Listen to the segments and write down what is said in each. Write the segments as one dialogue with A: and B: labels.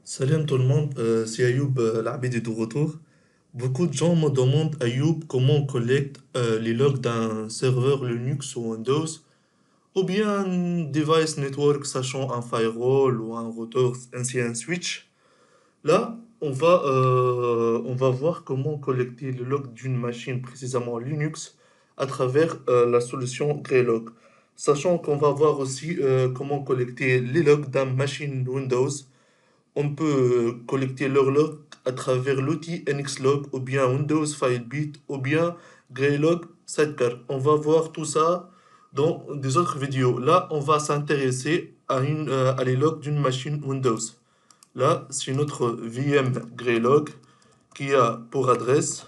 A: Salut tout le monde, c'est Ayoub, l'Abid est de retour. Beaucoup de gens me demandent, Ayoub, comment on collecte les logs d'un serveur Linux ou Windows, ou bien un device network, sachant un firewall ou un routeur, ainsi un switch. Là, on va voir comment collecter le log d'une machine, précisément Linux, à travers la solution Greylog. Sachant qu'on va voir aussi comment collecter les logs d'une machine Windows. On peut collecter leur log à travers l'outil NXLog ou bien Windows FileBit ou bien Greylog Sidecar. On va voir tout ça dans des autres vidéos. Là, on va s'intéresser à les logs d'une machine Windows. Là, c'est notre VM Greylog qui a pour adresse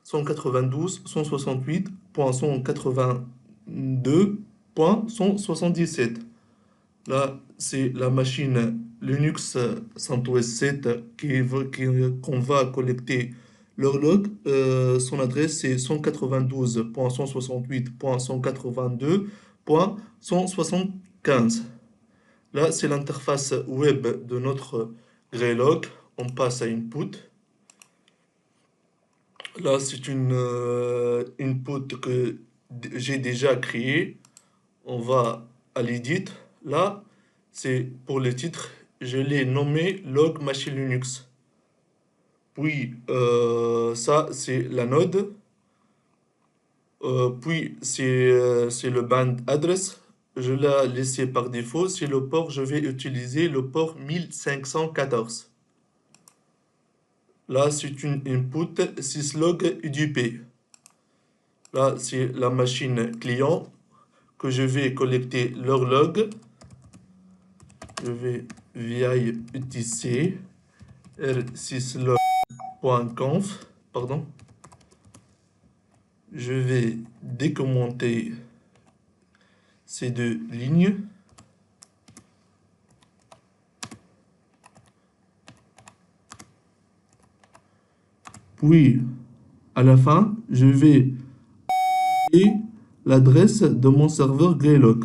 A: 192.168.182.177. Là, c'est la machine Linux CentOS 7 qu'on va collecter leur log. Son adresse c'est 192.168.182.175. Là, c'est l'interface web de notre Greylog. On passe à Input. Là, c'est une input que j'ai déjà créée. On va à l'edit. Là, c'est pour le titre, je l'ai nommé log machine Linux. Puis, ça, c'est la node. Puis, c'est le band address. Je l'ai laissé par défaut. C'est le port, je vais utiliser le port 1514. Là, c'est une input syslog UDP. Là, c'est la machine client que je vais collecter leur log. Je vais via utc r6log.conf, pardon. Je vais décommenter ces deux lignes. Puis, à la fin, je vais ajouter l'adresse de mon serveur Greylog.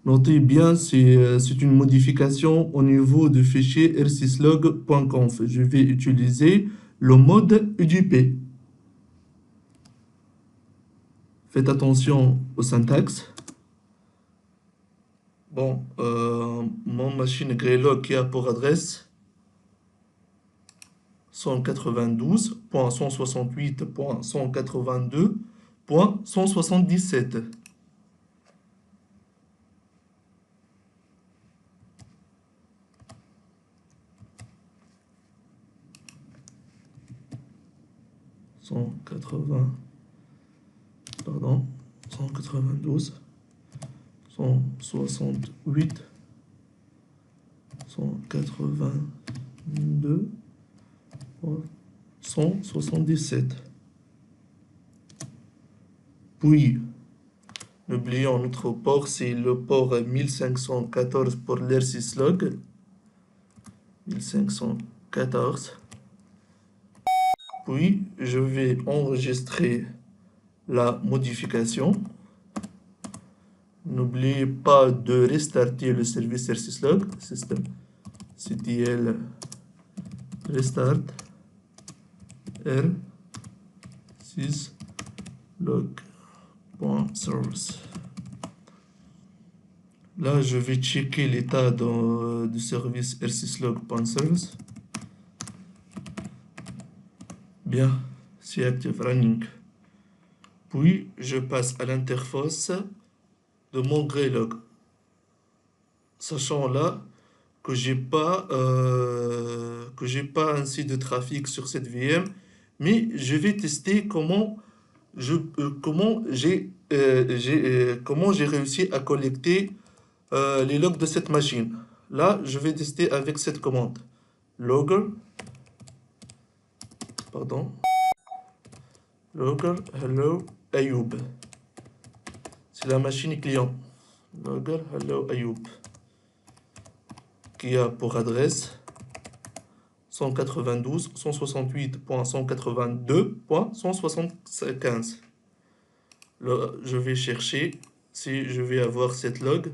A: Notez bien, c'est une modification au niveau du fichier r6log.conf. Je vais utiliser le mode UDP. Faites attention au syntaxe. Bon, mon machine Greylog qui a pour adresse 192.168.182.177. Pardon, 192, 168, 182, 177. Puis, n'oublions notre port, c'est le port 1514 pour l'R6log. 1514. Puis, je vais enregistrer la modification. N'oubliez pas de restarter le service r6log, système ctl restart r6log.service. Là, je vais checker l'état du service r6log.service. Bien, c'est active running. Puis, je passe à l'interface de mon Greylog. Sachant là que j'ai pas ainsi de trafic sur cette VM, mais je vais tester comment j'ai réussi à collecter les logs de cette machine. Là, je vais tester avec cette commande logger, pardon, logger hello Ayoub. C'est la machine client. Logger hello Ayoub qui a pour adresse 192.168.182.175. Là, je vais chercher si je vais avoir cette log.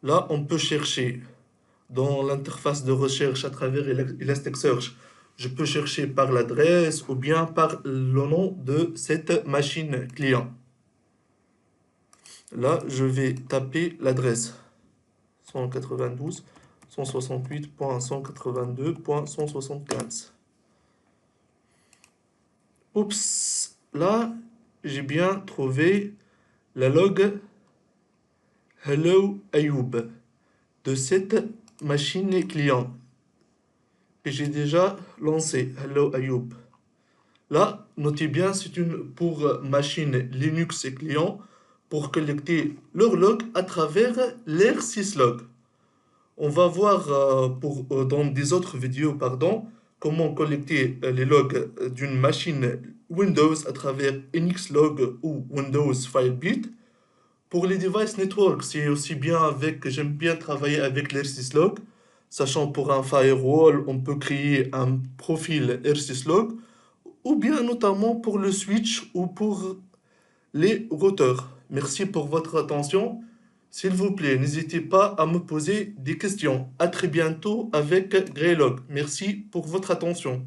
A: Là, on peut chercher dans l'interface de recherche à travers Elasticsearch. Je peux chercher par l'adresse ou bien par le nom de cette machine client. Là, je vais taper l'adresse 192.168.182.175. Oups, là, j'ai bien trouvé la log Hello Ayoub de cette machine client que j'ai déjà lancée. Hello Ayoub. Là, notez bien, c'est une pour machine Linux et client pour collecter leur log à travers l'air syslog. On va voir dans des autres vidéos, pardon, comment collecter les logs d'une machine Windows à travers Nxlog ou Windows FileBit. Pour les devices network, c'est aussi bien avec, j'aime bien travailler avec l'RSyslog, sachant pour un firewall, on peut créer un profil RSyslog, ou bien notamment pour le switch ou pour les routeurs. Merci pour votre attention. S'il vous plaît, n'hésitez pas à me poser des questions. À très bientôt avec Greylog. Merci pour votre attention.